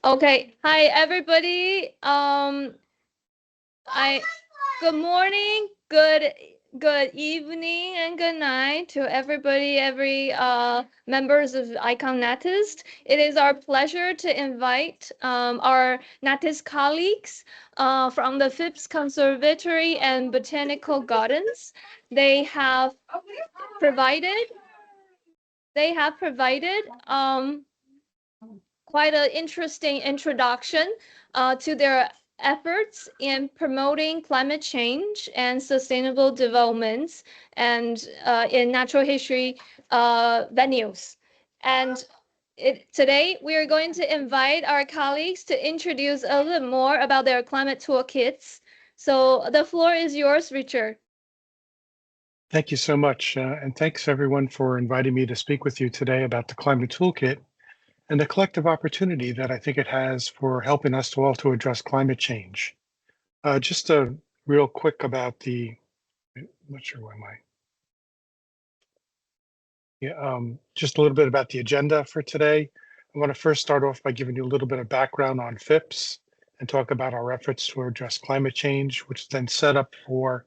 Okay. Hi, everybody. Good morning, good evening, and good night to everybody, every members of Icon Natist. It is our pleasure to invite our Natist colleagues from the Phipps Conservatory and Botanical Gardens. They have provided quite an interesting introduction to their efforts in promoting climate change and sustainable developments and in natural history venues. And today we are going to invite our colleagues to introduce a little more about their climate toolkits. So the floor is yours, Richard. Thank you so much. And thanks everyone for inviting me to speak with you today about the Climate Toolkit and the collective opportunity that I think it has for helping us to all to address climate change. Just a real quick about I'm not sure where my, just a little bit about the agenda for today. I want to first start off by giving you a little bit of background on Phipps and talk about our efforts to address climate change, which is then set up for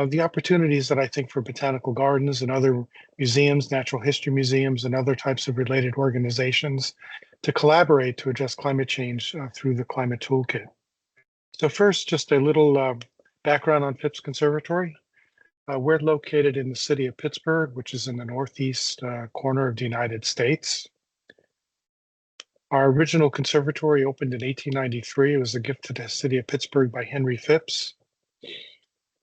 the opportunities that I think for botanical gardens and other museums, natural history museums, and other types of related organizations to collaborate to address climate change through the Climate Toolkit. So first, just a little background on Phipps Conservatory. We're located in the city of Pittsburgh, which is in the northeast corner of the United States. Our original conservatory opened in 1893. It was a gift to the city of Pittsburgh by Henry Phipps.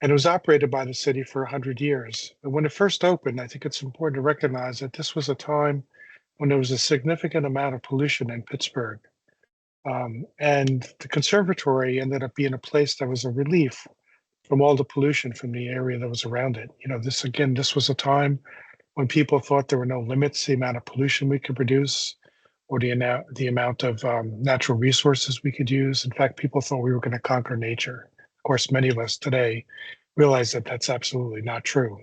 And it was operated by the city for 100 years. And when it first opened, I think it's important to recognize that this was a time when there was a significant amount of pollution in Pittsburgh. And the conservatory ended up being a place that was a relief from all the pollution from the area that was around it. This was a time when people thought there were no limits to the amount of pollution we could produce or the amount of natural resources we could use. In fact, people thought we were going to conquer nature. Of course, many of us today realize that that's absolutely not true.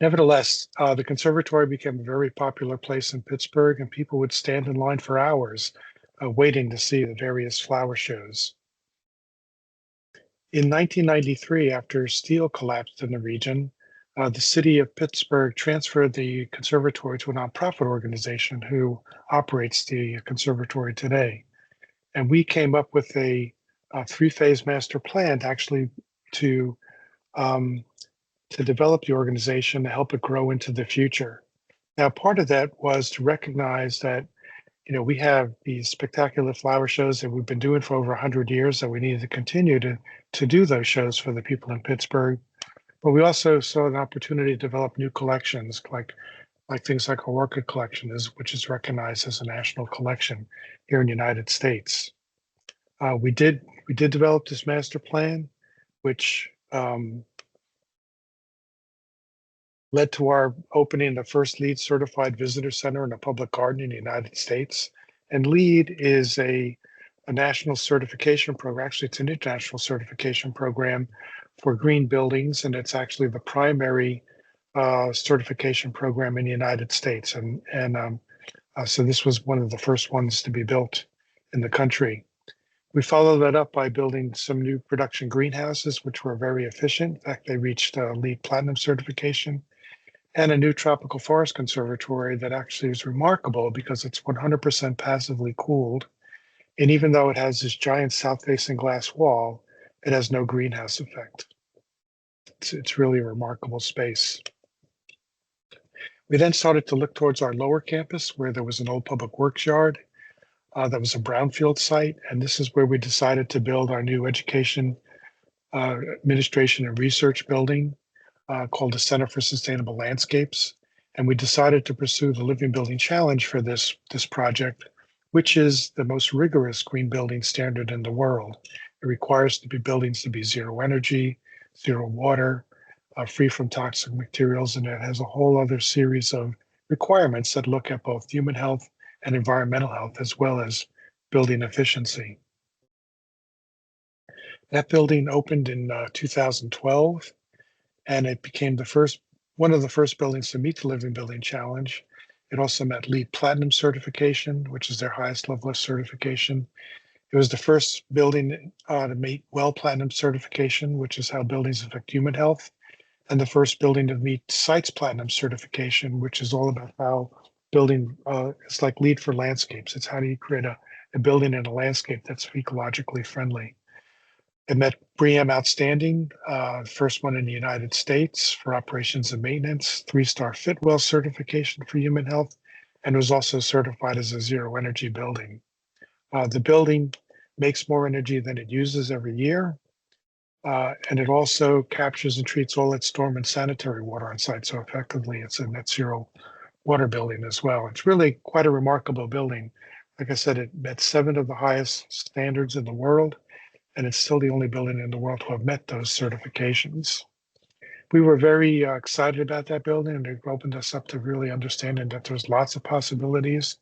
Nevertheless, the conservatory became a very popular place in Pittsburgh, and people would stand in line for hours waiting to see the various flower shows. In 1993, after steel collapsed in the region, the city of Pittsburgh transferred the conservatory to a nonprofit organization who operates the conservatory today. And we came up with a three-phase master plan to develop the organization to help it grow into the future. Now, part of that was to recognize that we have these spectacular flower shows that we've been doing for over 100 years, that we needed to continue to do those shows for the people in Pittsburgh. But we also saw an opportunity to develop new collections, like things like our orchid collection, which is recognized as a national collection here in the United States. We did develop this master plan, which led to our opening the first LEED certified visitor center in a public garden in the United States. And LEED is a national certification program. Actually, it's an international certification program for green buildings, and it's actually the primary certification program in the United States. So this was one of the first ones to be built in the country. We followed that up by building some new production greenhouses, which were very efficient. In fact, they reached LEED Platinum certification, and a new tropical forest conservatory that actually is remarkable because it's 100% passively cooled. And even though it has this giant south-facing glass wall, it has no greenhouse effect. It's really a remarkable space. We then started to look towards our lower campus, where there was an old public works yard that was a brownfield site. And this is where we decided to build our new education, administration, and research building called the Center for Sustainable Landscapes. And we decided to pursue the Living Building Challenge for this project, which is the most rigorous green building standard in the world. It requires buildings to be zero energy, zero water, free from toxic materials, and it has a whole other series of requirements that look at both human health and environmental health, as well as building efficiency. That building opened in 2012, and it became one of the first buildings to meet the Living Building Challenge. It also met LEED Platinum certification, which is their highest level of certification. It was the first building to meet WELL Platinum certification, which is how buildings affect human health, and the first building to meet CITES Platinum certification, which is all about how building, it's like LEED for landscapes. It's how do you create a building in a landscape that's ecologically friendly. It met BREEAM Outstanding, first one in the United States for operations and maintenance, 3-star Fitwel certification for human health, and was also certified as a zero energy building. The building makes more energy than it uses every year, and it also captures and treats all its storm and sanitary water on site. So effectively, it's a net zero water building as well. It's really quite a remarkable building. Like I said, it met 7 of the highest standards in the world, and it's still the only building in the world to have met those certifications. We were very excited about that building, and it opened us up to really understanding that there's lots of possibilities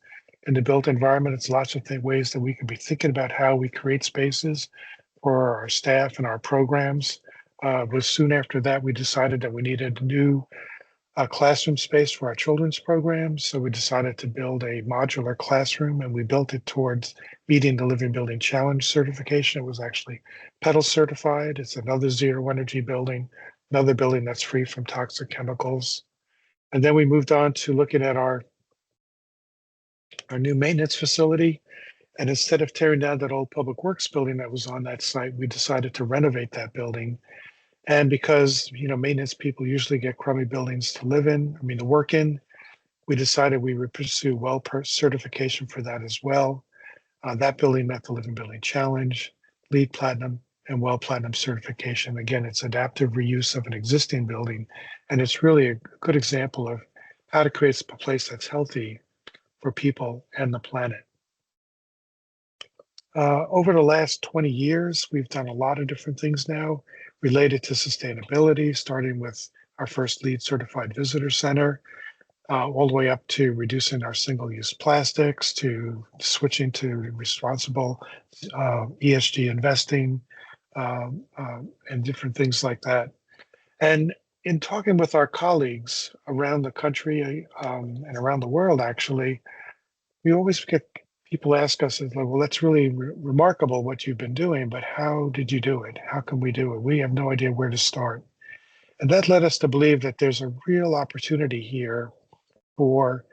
in the built environment. It's lots of ways that we could be thinking about how we create spaces for our staff and our programs. Was soon after that, we decided that we needed new classroom space for our children's programs. So we decided to build a modular classroom, and we built it towards meeting the Living Building Challenge certification. It was actually PETAL certified. It's another zero energy building, another building that's free from toxic chemicals. And then we moved on to looking at our new maintenance facility. And instead of tearing down that old public works building that was on that site, we decided to renovate that building. And because, maintenance people usually get crummy buildings to live in, to work in, we decided we would pursue WELL certification for that as well. That building met the Living Building Challenge, LEED Platinum, and WELL Platinum certification. Again, it's adaptive reuse of an existing building, and it's really a good example of how to create a place that's healthy for people and the planet. Over the last 20 years, we've done a lot of different things now related to sustainability, starting with our first LEED certified visitor center, all the way up to reducing our single-use plastics, to switching to responsible ESG investing, and different things like that. And in talking with our colleagues around the country and around the world, actually, we always get people ask us, well, that's really remarkable what you've been doing, but how did you do it? How can we do it? We have no idea where to start. And that led us to believe that there's a real opportunity here for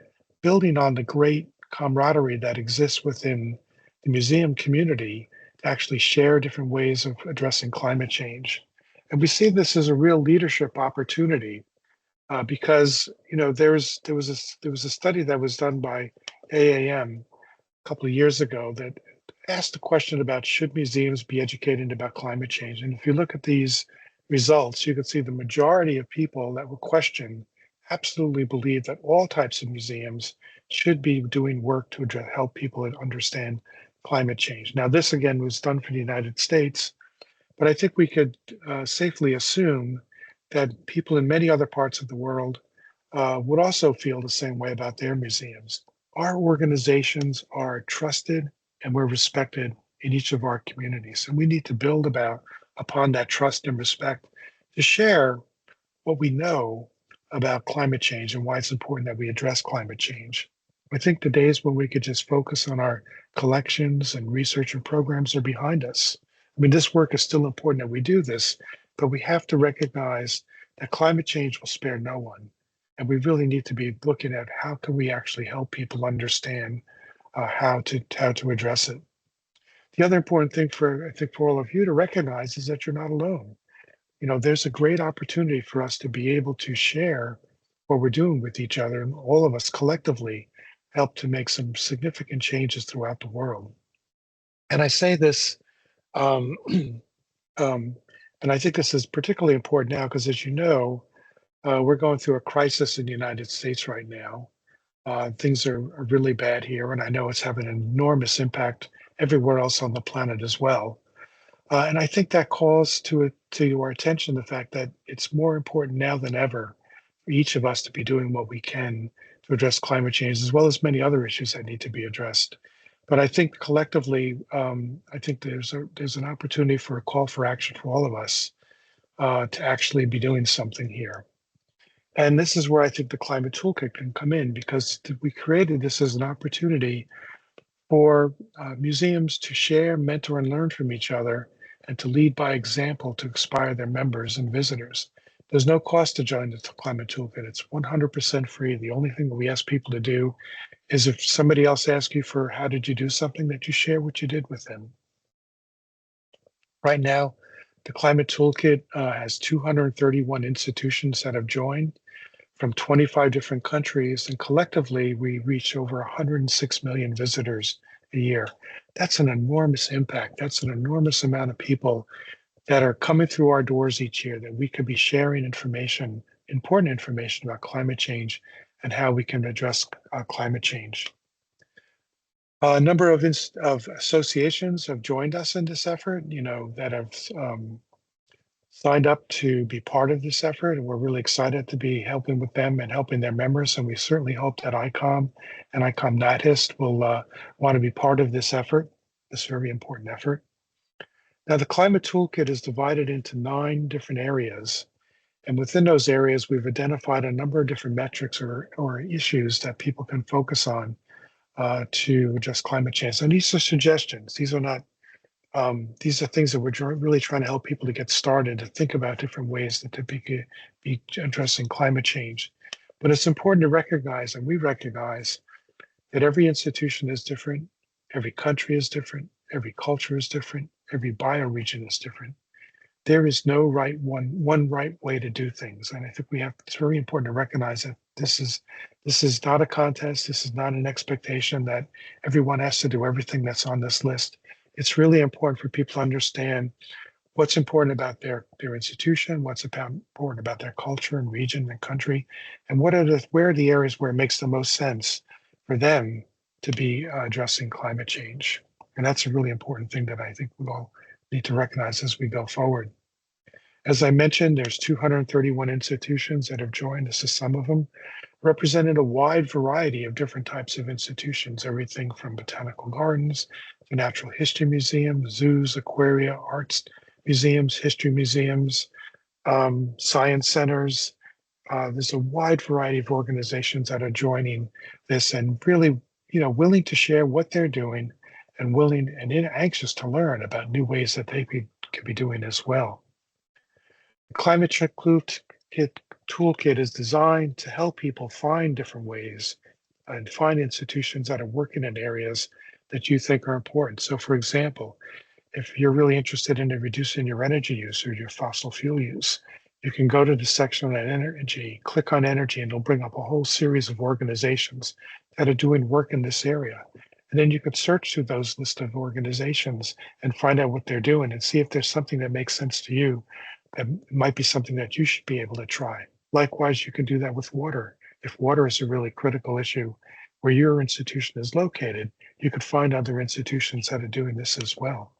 building on the great camaraderie that exists within the museum community to actually share different ways of addressing climate change. And we see this as a real leadership opportunity because there was a study that was done by AAM a couple of years ago that asked the question about should museums be educated about climate change. And if you look at these results, you can see the majority of people that were questioned absolutely believe that all types of museums should be doing work to help people understand climate change. Now, this again was done for the United States, but I think we could safely assume that people in many other parts of the world would also feel the same way about their museums. Our organizations are trusted and we're respected in each of our communities. And we need to build upon that trust and respect to share what we know about climate change and why it's important that we address climate change. I think the days when we could just focus on our collections and research and programs are behind us. This work is still important that we do this, but we have to recognize that climate change will spare no one. And we really need to be looking at how can we actually help people understand how to address it. The other important thing I think for all of you to recognize is that you're not alone. There's a great opportunity for us to be able to share what we're doing with each other, and all of us collectively help to make some significant changes throughout the world. And I say this, and I think this is particularly important now because, as you know, we're going through a crisis in the United States right now. Things are really bad here, and I know it's having an enormous impact everywhere else on the planet as well. And I think that calls to our attention the fact that it's more important now than ever for each of us to be doing what we can to address climate change, as well as many other issues that need to be addressed. But I think collectively, I think there's an opportunity for a call for action for all of us to actually be doing something here. And this is where I think the Climate Toolkit can come in, because we created this as an opportunity for museums to share, mentor, and learn from each other, and to lead by example to inspire their members and visitors. There's no cost to join the Climate Toolkit. It's 100% free. The only thing that we ask people to do is, if somebody else asks you for how did you do something, that you share what you did with them. Right now, the Climate Toolkit has 231 institutions that have joined from 25 different countries, and collectively we reach over 106 million visitors a year. That's an enormous impact. That's an enormous amount of people that are coming through our doors each year, that we could be sharing information, important information about climate change and how we can address climate change. A number of associations have joined us in this effort, that have signed up to be part of this effort, and we're really excited to be helping with them and helping their members. And we certainly hope that ICOM and ICOM NatHist will want to be part of this effort, this very important effort. Now, the Climate Toolkit is divided into 9 different areas. And within those areas, we've identified a number of different metrics or issues that people can focus on to address climate change. And these are suggestions. These are not these are things that we're really trying to help people to get started, to think about different ways that to be addressing climate change. But it's important to recognize, and we recognize, that every institution is different, every country is different, every culture is different, every bioregion is different. There is no one right way to do things. And I think it's very important to recognize that this is not a contest. This is not an expectation that everyone has to do everything that's on this list. It's really important for people to understand what's important about their institution, what's important about their culture and region and country, and where are the areas where it makes the most sense for them to be addressing climate change. And that's a really important thing that I think we all need to recognize as we go forward. As I mentioned, there's 231 institutions that have joined. This is some of them, represented a wide variety of different types of institutions, everything from botanical gardens to natural history museums, zoos, aquaria, arts museums, history museums, science centers. There's a wide variety of organizations that are joining this, and really, willing to share what they're doing, and willing and anxious to learn about new ways that they could be doing as well. Climate Toolkit is designed to help people find different ways and find institutions that are working in areas that you think are important. So, for example, if you're really interested in reducing your energy use or your fossil fuel use, you can go to the section on energy, click on energy, and it'll bring up a whole series of organizations that are doing work in this area. And then you could search through those list of organizations and find out what they're doing and see if there's something that makes sense to you, that might be something that you should be able to try. Likewise, you can do that with water. If water is a really critical issue where your institution is located, you could find other institutions that are doing this as well.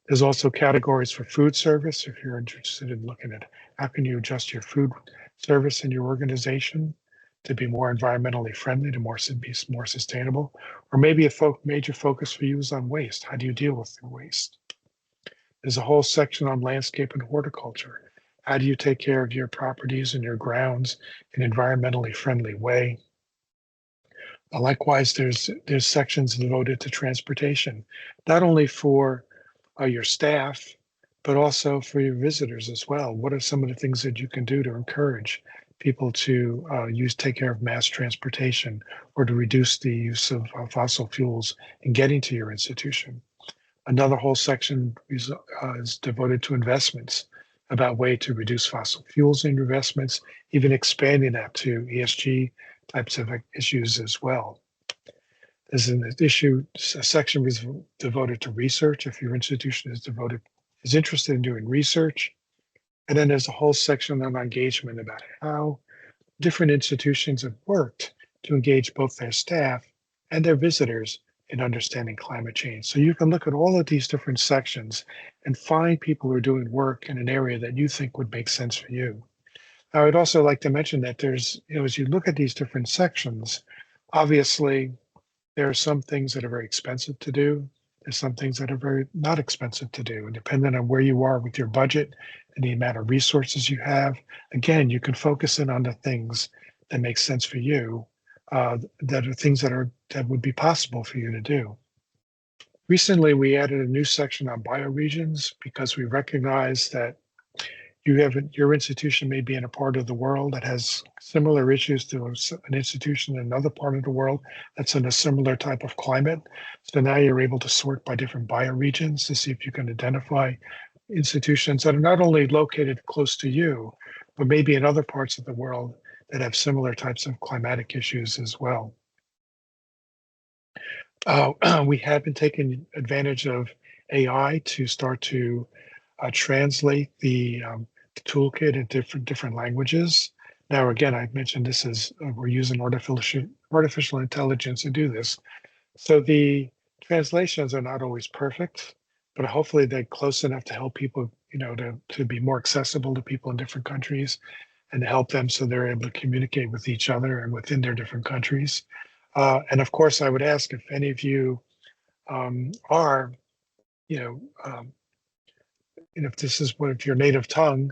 There's also categories for food service. If you're interested in looking at how can you adjust your food service in your organization to be more environmentally friendly, to be more sustainable, or maybe a major focus for you is on waste. How do you deal with the waste? There's a whole section on landscape and horticulture. How do you take care of your properties and your grounds in an environmentally friendly way? Likewise, there's sections devoted to transportation, not only for your staff, but also for your visitors as well. What are some of the things that you can do to encourage people to take care of mass transportation, or to reduce the use of fossil fuels in getting to your institution? Another whole section is devoted to investments, about way to reduce fossil fuels in investments, even expanding that to ESG types of issues as well. There's a section devoted to research, if your institution is interested in doing research. And then there's a whole section on engagement, about how different institutions have worked to engage both their staff and their visitors in understanding climate change. So you can look at all of these different sections and find people who are doing work in an area that you think would make sense for you. I would also like to mention that there's, as you look at these different sections, obviously there are some things that are very expensive to do. There's some things that are very not expensive to do. And depending on where you are with your budget and the amount of resources you have, again, you can focus in on the things that make sense for you, that are things that would be possible for you to do. Recently, we added a new section on bioregions because we recognize that your institution may be in a part of the world that has similar issues to an institution in another part of the world that's in a similar type of climate. So now you're able to sort by different bioregions to see if you can identify institutions that are not only located close to you, but maybe in other parts of the world that have similar types of climatic issues as well. We have been taking advantage of AI to start to translate the toolkit in different languages. Now, again, I mentioned this is we're using artificial intelligence to do this. So the translations are not always perfect, but hopefully they're close enough to help people, to be more accessible to people in different countries and to help them so they're able to communicate with each other and within their different countries. And of course, I would ask if any of you are, you know, um, and if this is one of your native tongue,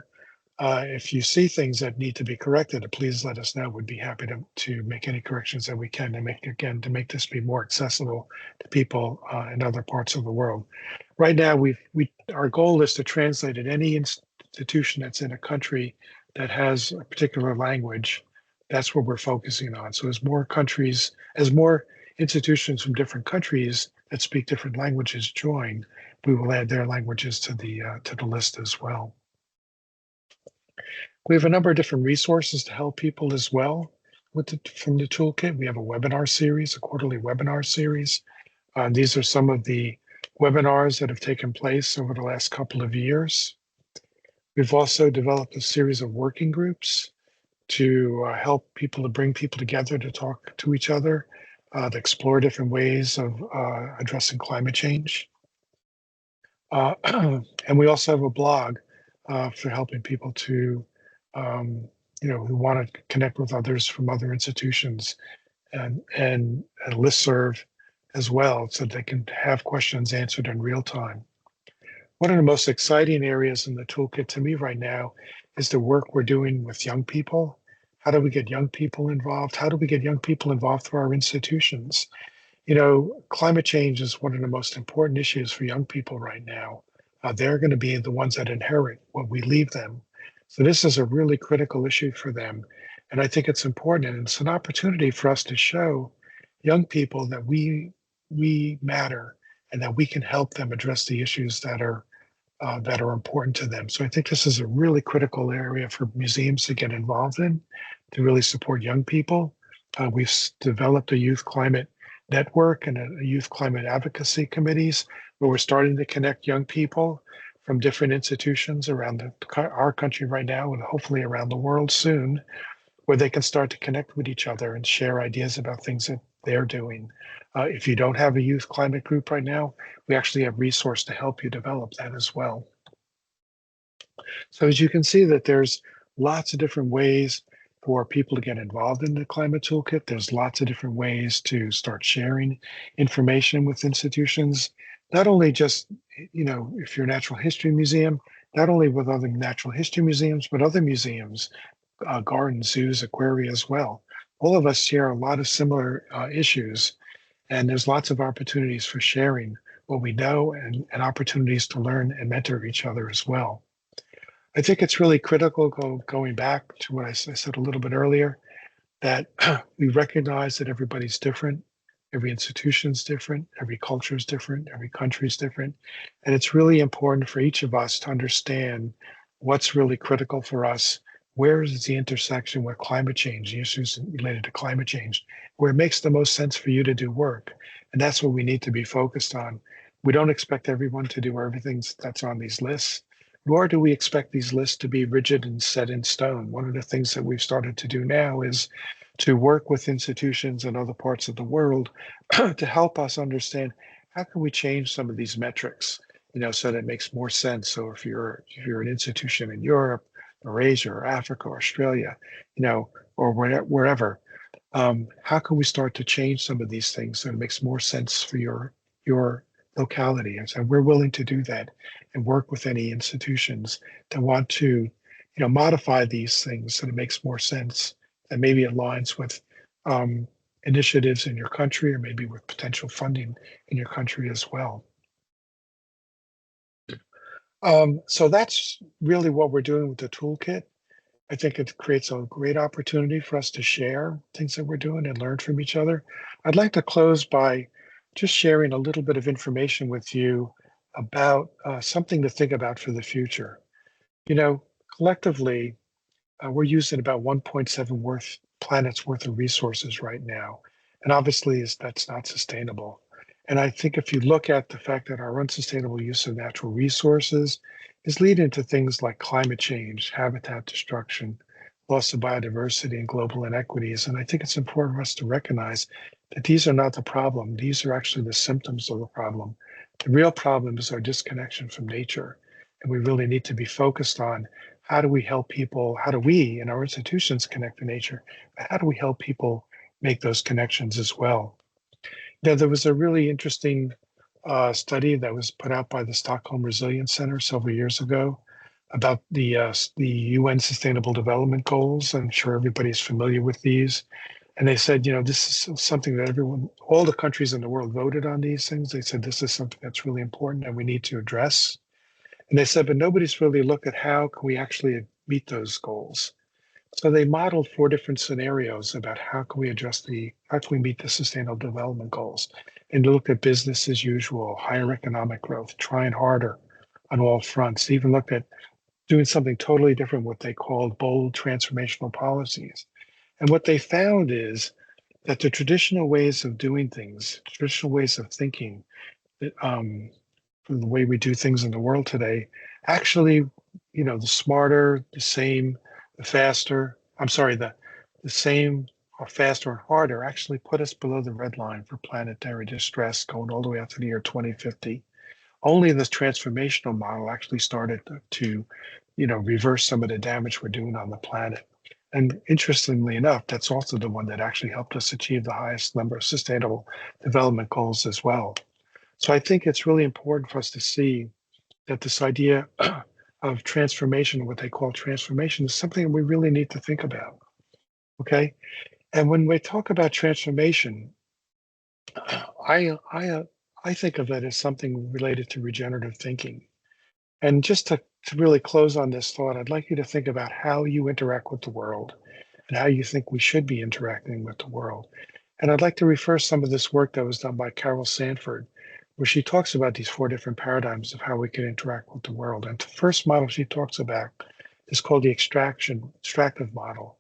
if you see things that need to be corrected, please let us know. We'd be happy to make any corrections that we can to make this be more accessible to people in other parts of the world. Right now, our goal is to translate in any institution that's in a country that has a particular language. That's what we're focusing on. So as more institutions from different countries that speak different languages join, we will add their languages to the list as well. We have a number of different resources to help people as well from the toolkit. We have a webinar series, a quarterly webinar series. These are some of the webinars that have taken place over the last couple of years. We've also developed a series of working groups to help people, to bring people together to talk to each other, to explore different ways of addressing climate change. And we also have a blog for helping people to, who want to connect with others from other institutions, and a listserv as well, so they can have questions answered in real time. One of the most exciting areas in the toolkit to me right now is the work we're doing with young people. How do we get young people involved? How do we get young people involved through our institutions? Climate change is one of the most important issues for young people right now. They're going to be the ones that inherit what we leave them. So this is a really critical issue for them. And I think it's important. And it's an opportunity for us to show young people that we matter and that we can help them address the issues that are important to them. So I think this is a really critical area for museums to get involved in, to really support young people. We've developed a youth climate network and a youth climate advocacy committees where we're starting to connect young people from different institutions around our country right now and hopefully around the world soon, where they can start to connect with each other and share ideas about things that they're doing. If you don't have a youth climate group right now, we actually have resource to help you develop that as well. So as you can see that there's lots of different ways for people to get involved in the climate toolkit. There's lots of different ways to start sharing information with institutions, not only just, if you're a natural history museum, not only with other natural history museums, but other museums, gardens, zoos, aquaria as well. All of us share a lot of similar issues, and there's lots of opportunities for sharing what we know and opportunities to learn and mentor each other as well. I think it's really critical going back to what I said a little bit earlier, that we recognize that everybody's different. Every institution's different, every culture is different, every country is different. And it's really important for each of us to understand what's really critical for us. Where is the intersection with climate change, the issues related to climate change, where it makes the most sense for you to do work. And that's what we need to be focused on. We don't expect everyone to do everything that's on these lists, nor do we expect these lists to be rigid and set in stone. One of the things that we've started to do now is to work with institutions in other parts of the world to help us understand how can we change some of these metrics, so that it makes more sense. So if you're an institution in Europe or Asia or Africa or Australia, or wherever, how can we start to change some of these things so it makes more sense for your locality. And so we're willing to do that and work with any institutions that want to, modify these things so that it makes more sense and maybe aligns with initiatives in your country or maybe with potential funding in your country as well. So that's really what we're doing with the toolkit. I think it creates a great opportunity for us to share things that we're doing and learn from each other. I'd like to close by just sharing a little bit of information with you about something to think about for the future. Collectively, we're using about 1.7 planets worth of resources right now. And obviously that's not sustainable. And I think if you look at the fact that our unsustainable use of natural resources is leading to things like climate change, habitat destruction, loss of biodiversity, and global inequities. And I think it's important for us to recognize that these are not the problem. These are actually the symptoms of the problem. The real problem is our disconnection from nature. And we really need to be focused on how do we help people, how do we in our institutions connect to nature, but how do we help people make those connections as well? There was a really interesting study that was put out by the Stockholm Resilience Center several years ago about the UN Sustainable Development Goals. I'm sure everybody's familiar with these. And they said, this is something that all the countries in the world voted on these things. They said, this is something that's really important and we need to address. And they said, but nobody's really looked at how can we actually meet those goals. So they modeled 4 different scenarios about how can we meet the sustainable development goals. And they looked at business as usual, higher economic growth, trying harder on all fronts. They even looked at doing something totally different, what they called bold transformational policies. And what they found is that the traditional ways of doing things, traditional ways of thinking, um, from the way we do things in the world today, actually, the smarter, the same, the faster, the same or faster and harder actually put us below the red line for planetary distress going all the way out to the year 2050. Only this transformational model actually started to reverse some of the damage we're doing on the planet. And interestingly enough, that's also the one that actually helped us achieve the highest number of sustainable development goals as well. So I think it's really important for us to see that this idea of transformation, what they call transformation, is something we really need to think about. Okay. And when we talk about transformation, I I uh, I think of it as something related to regenerative thinking. And just to really close on this thought, I'd like you to think about how you interact with the world and how you think we should be interacting with the world. And I'd like to refer some of this work that was done by Carol Sanford, where she talks about these 4 different paradigms of how we can interact with the world. And the first model she talks about is called the extractive model.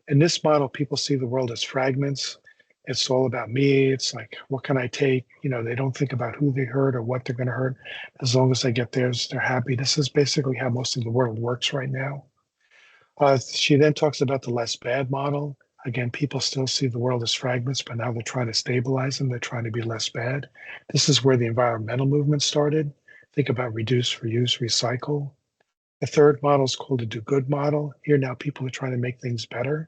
In this model, people see the world as fragments. It's all about me. It's like, what can I take? They don't think about who they hurt or what they're going to hurt. As long as they get theirs, they're happy. This is basically how most of the world works right now. She then talks about the less bad model. Again, people still see the world as fragments, but now they're trying to stabilize them. They're trying to be less bad. This is where the environmental movement started. Think about reduce, reuse, recycle. The third model is called the do good model. Here now people are trying to make things better.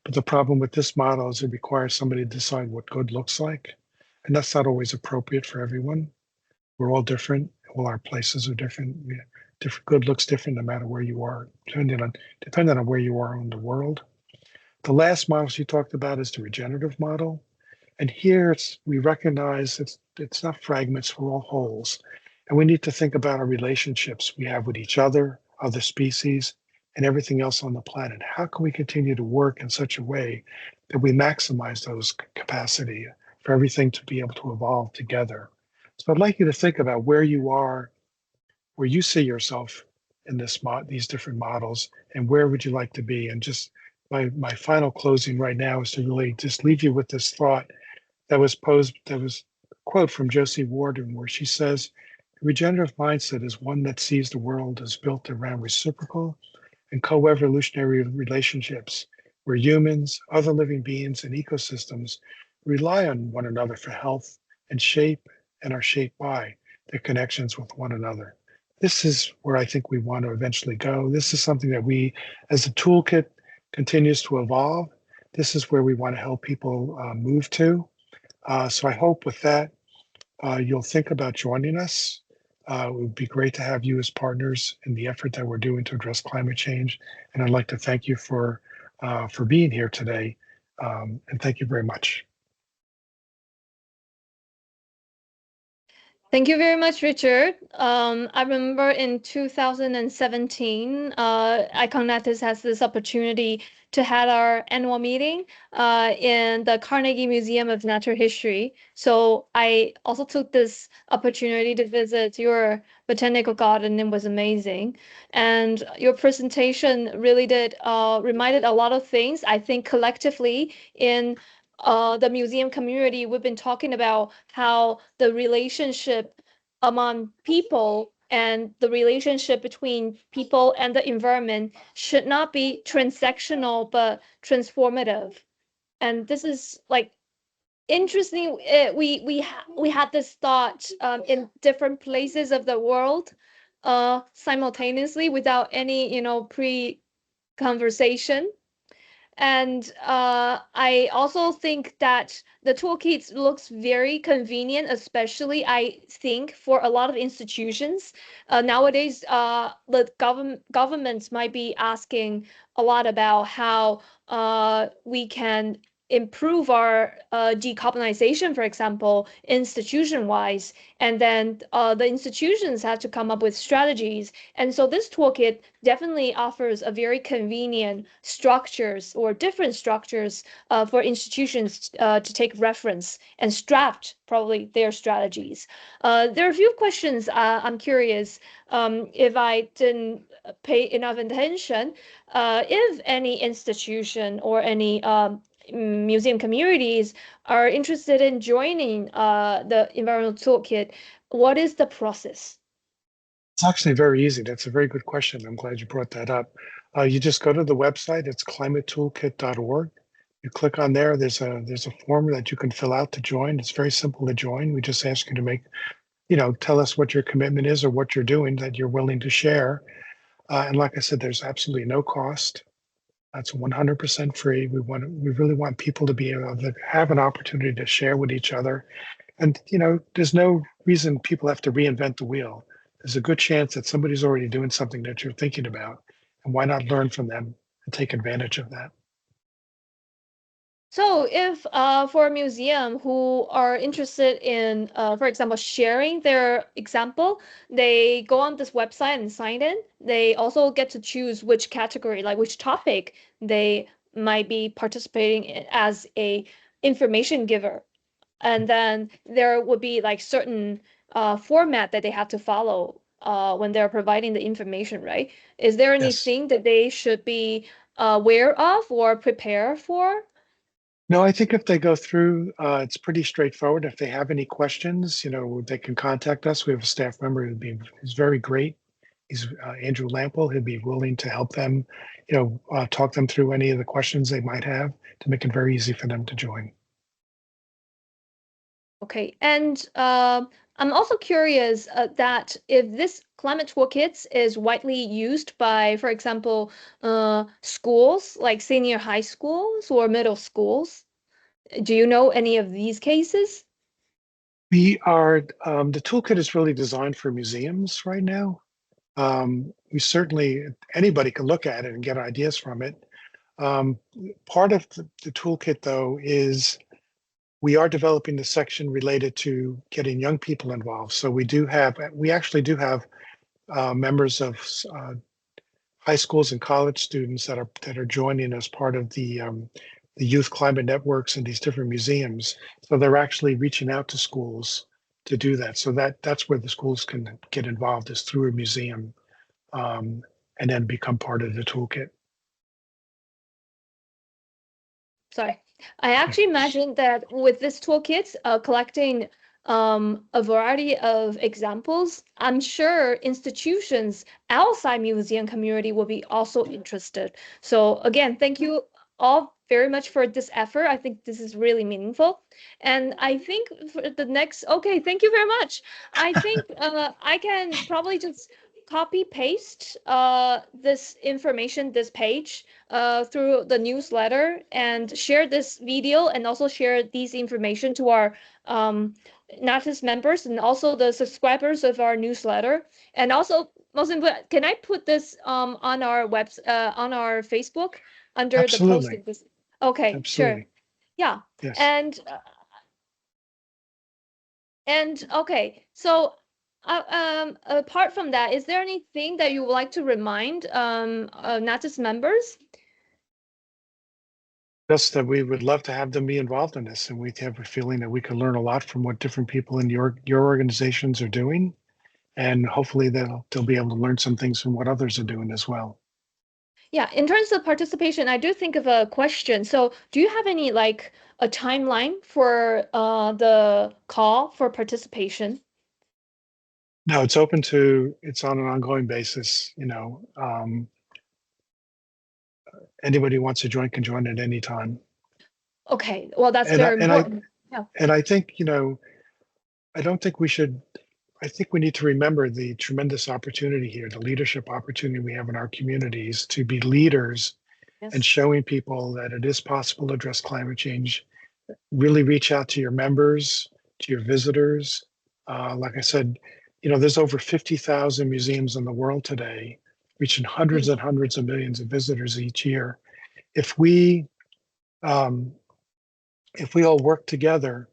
But the problem with this model is it requires somebody to decide what good looks like. And that's not always appropriate for everyone. We're all different. All our places are different. Different good looks different no matter where you are, depending on where you are in the world. The last model she talked about is the regenerative model. And here we recognize it's not fragments, we're all wholes. And we need to think about our relationships we have with each other species, and everything else on the planet. How can we continue to work in such a way that we maximize those capacity for everything to be able to evolve together? So I'd like you to think about where you are, where you see yourself in these different models, and where would you like to be? And just my final closing right now is to really just leave you with this thought that was a quote from Josie Warden, where she says, the regenerative mindset is one that sees the world as built around reciprocal and co-evolutionary relationships where humans, other living beings, and ecosystems rely on one another for health and are shaped by their connections with one another. This is where I think we want to eventually go. This is something that we, as the toolkit continues to evolve, this is where we want to help people move to. So I hope with that, you'll think about joining us. It would be great to have you as partners in the effort that we're doing to address climate change. And I'd like to thank you for being here today. And thank you very much. Thank you very much, Richard. I remember in 2017, Iconnatus has this opportunity to have our annual meeting in the Carnegie Museum of Natural History. So I also took this opportunity to visit your botanical garden. It was amazing. And your presentation really did reminded a lot of things. I think collectively in the museum community, we've been talking about how the relationship among people and the relationship between people and the environment should not be transactional but transformative. And this is like interesting. We had this thought in different places of the world simultaneously without any pre conversation. And I also think that the toolkit looks very convenient, especially I think for a lot of institutions. Nowadays, the governments might be asking a lot about how we can improve our decarbonization, for example, institution-wise, and then the institutions have to come up with strategies. And so this toolkit definitely offers a very convenient structures or different structures for institutions to take reference and draft probably their strategies. There are a few questions I'm curious if I didn't pay enough attention. If any institution or any museum communities are interested in joining the environmental toolkit, what is the process? It's actually very easy. That's a very good question. I'm glad you brought that up. You just go to the website. It's climatetoolkit.org. You click on there. There's a form that you can fill out to join. It's very simple to join. We just ask you to tell us what your commitment is or what you're doing that you're willing to share. And like I said, there's absolutely no cost. That's 100% free. We really want people to be able to have an opportunity to share with each other. And there's no reason people have to reinvent the wheel. There's a good chance that somebody's already doing something that you're thinking about, and why not learn from them and take advantage of that? So if for a museum who are interested in, for example, sharing their example, they go on this website and sign in. They also get to choose which category, like which topic they might be participating in as a information giver. And then there would be like certain format that they have to follow when they're providing the information, right? Is there Yes. anything that they should be aware of or prepare for? No, I think if they go through, it's pretty straightforward. If they have any questions, they can contact us. We have a staff member who's very great. He's Andrew Lample. He'd be willing to help them, talk them through any of the questions they might have to make it very easy for them to join. Okay, and I'm also curious that if this climate toolkits is widely used by, for example, schools like senior high schools or middle schools. Do you know any of these cases? The toolkit is really designed for museums right now. We certainly, anybody can look at it and get ideas from it. Part of the toolkit, though, is we are developing the section related to getting young people involved. So we actually do have members of high schools and college students that are joining as part of the youth climate networks in these different museums. So they're actually reaching out to schools to do that. So that's where the schools can get involved, is through a museum, um, and then become part of the toolkit. Sorry. I actually imagine that with this toolkit, collecting a variety of examples, I'm sure institutions outside museum community will be also interested. So again, thank you all very much for this effort. I think this is really meaningful. And I think for the next, okay, thank you very much. I think I can probably just copy paste this information, this page through the newsletter and share this video and also share these information to our not just members and also the subscribers of our newsletter. And also, most important, can I put this on our on our Facebook under the post Absolutely. of this? Okay, sure. Absolutely. Yeah. Yes. And okay, so apart from that, is there anything that you would like to remind not just members? Just that we would love to have them be involved in this, and we have a feeling that we can learn a lot from what different people in your organizations are doing, and hopefully they'll be able to learn some things from what others are doing as well. Yeah, in terms of participation, I do think of a question. So, do you have any like a timeline for the call for participation? No, it's on an ongoing basis. Anybody who wants to join can join at any time. Okay, well, that's And I very and I important. Yeah. and I think, I don't think we should. I think we need to remember the tremendous opportunity here, the leadership opportunity we have in our communities to be leaders and Yes. showing people that it is possible to address climate change. Really reach out to your members, to your visitors. Like I said, there's over 50,000 museums in the world today, reaching hundreds Mm. and hundreds of millions of visitors each year. If we um, if we all work together,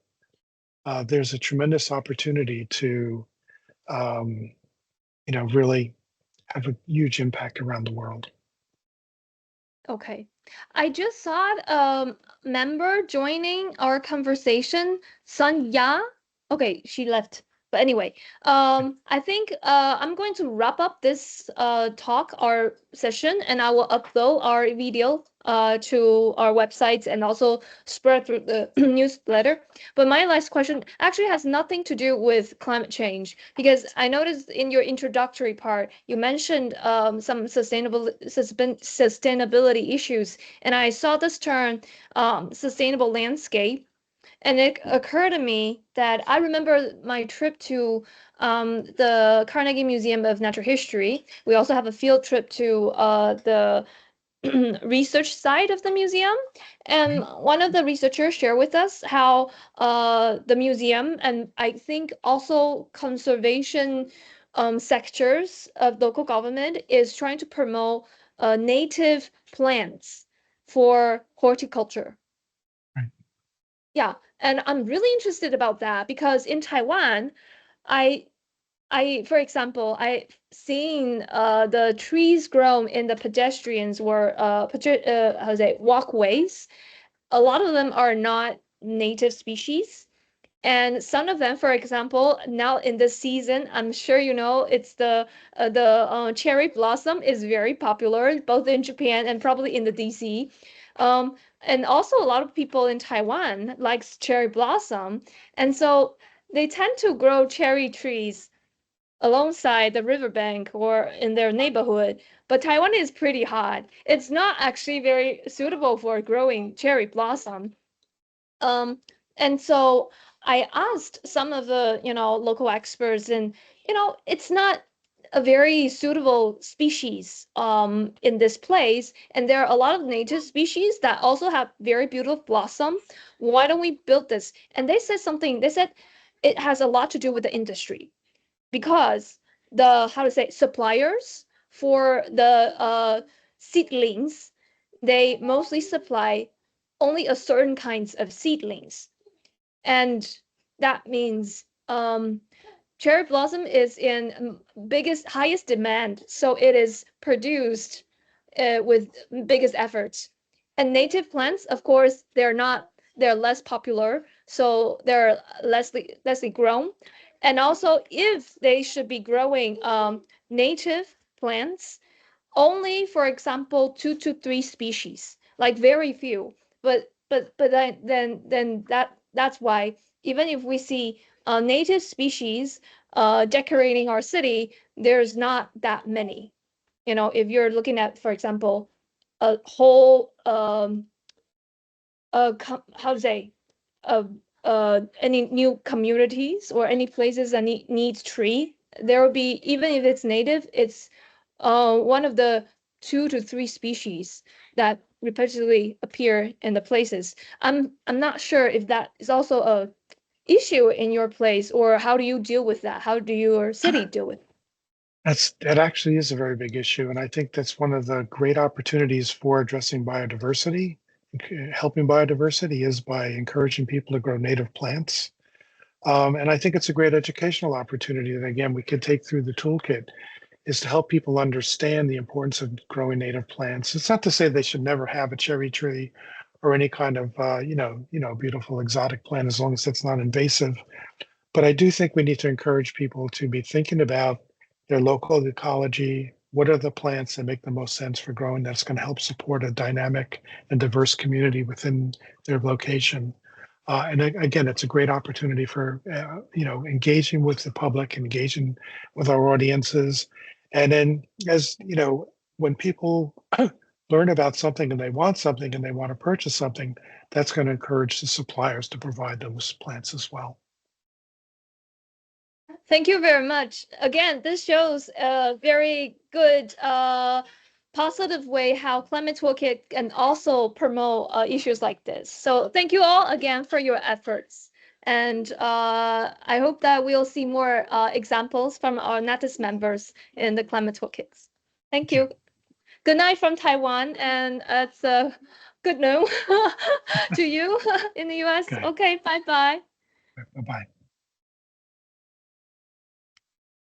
there's a tremendous opportunity to um, really have a huge impact around the world. Okay. I just saw a member joining our conversation, Sun Ya. Okay, she left. But anyway, I think I'm going to wrap up this talk, our session, and I will upload our video to our websites and also spread through the newsletter. But my last question actually has nothing to do with climate change because I noticed in your introductory part you mentioned some sustainability issues, and I saw this term sustainable landscape. And it occurred to me that I remember my trip to the Carnegie Museum of Natural History. We also have a field trip to the research side of the museum. And one of the researchers shared with us how the museum and I think also conservation sectors of local government is trying to promote native plants for horticulture. Right. Yeah, and I'm really interested about that because in Taiwan, I for example, I've seen the trees grown in the pedestrians or how to say walkways. A lot of them are not native species. And some of them, for example, now in this season, I'm sure you know, it's the cherry blossom is very popular both in Japan and probably in the DC. And also a lot of people in Taiwan likes cherry blossom, and so they tend to grow cherry trees alongside the riverbank or in their neighborhood. But Taiwan is pretty hot. It's not actually very suitable for growing cherry blossom. Um, and so I asked some of the, local experts, and, it's not a very suitable species in this place. And there are a lot of native species that also have very beautiful blossom. Why don't we build this? And they said something, they said it has a lot to do with the industry because the, how to say, suppliers for the seedlings, they mostly supply only a certain kinds of seedlings. And that means cherry blossom is in biggest, highest demand. So it is produced with biggest efforts. And native plants, of course, they're less popular. So they're lessly grown. And also, if they should be growing native plants, only, for example, 2 to 3 species, like very few. But then that's why even if we see native species decorating our city, there's not that many. If you're looking at, for example, a whole how to say uh, any new communities or any places that needs tree, there will be, even if it's native, it's one of the 2 to 3 species that repeatedly appear in the places. I'm not sure if that is also a issue in your place, or how do you deal with that? How do your city deal with it? That actually is a very big issue, and I think that's one of the great opportunities for addressing biodiversity. Helping biodiversity is by encouraging people to grow native plants. And I think it's a great educational opportunity that, again, we can take through the toolkit, is to help people understand the importance of growing native plants. It's not to say they should never have a cherry tree or any kind of, beautiful exotic plant, as long as it's not invasive. But I do think we need to encourage people to be thinking about their local ecology. What are the plants that make the most sense for growing that's going to help support a dynamic and diverse community within their location? And again, it's a great opportunity for engaging with the public, engaging with our audiences, and then as when people learn about something and they want something and they want to purchase something, that's going to encourage the suppliers to provide those plants as well. Thank you very much. Again, this shows a very good positive way how Climate Toolkit can also promote issues like this. So thank you all again for your efforts. And I hope that we'll see more examples from our NATIS members in the Climate Toolkits. Thank you. Good night from Taiwan, and it's good noon to you in the US. Okay, bye-bye. Bye-bye.